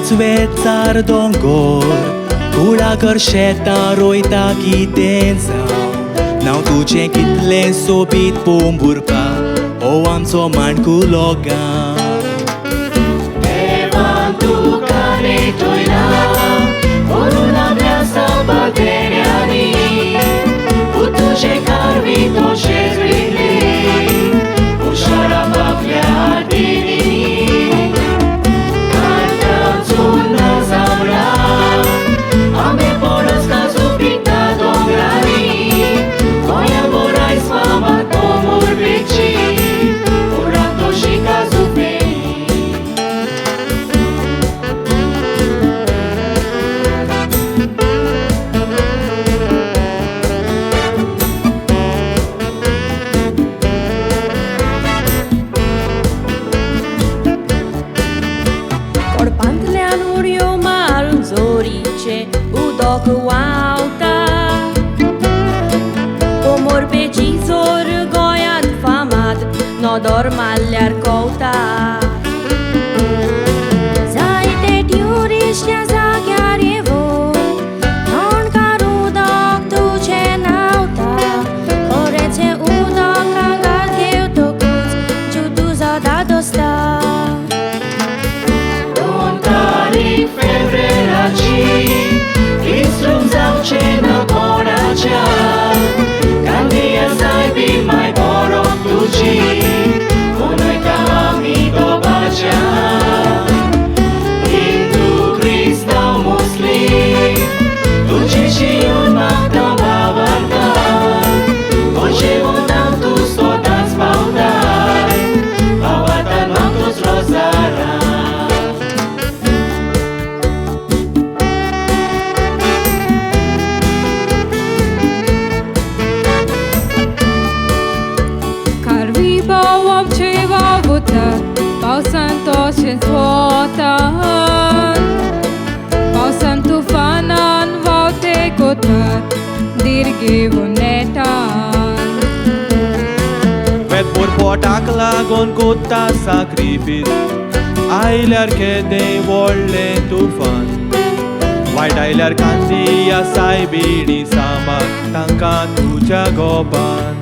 Zvetzar dongor Kula gorsheta roita kitenza Now tu chen kitlen sobit pomburka O am so man kuloga Evan tu care toina Coruna mea sa bateriani Putu ce carvi to shezrili Ushara bafia dini Carta zuna zamra Ame poras casu pinta dongrani Voia vorai spama tomur bici Urato și casu pei Corpantele anurio malun zorice Udoc uauta Omor pe gizor goian famad Nodor maljar kouta Zaite diuriștea zaghiarevo Non caru doc tu ce nauta Orețe udoc agat eu tocuț Ciutu zada dosta Tarik febreraci Instrum zau cena boracea Candia saibi mai borok tuci Unui ca amigo bacea Hindu, Krista, muslim Tuci și un magda bavarda Voce unam tu stodați baudai Avatan magdus rozara Carvi bau ce va vota Bau santo și svotan Bau santu fanan vau te kotar Dirge vonetan Vet por potak lagon gutta sacrifice Ailer che dei volle tufan White ailer candia sai bidi sama Tanka tuja goban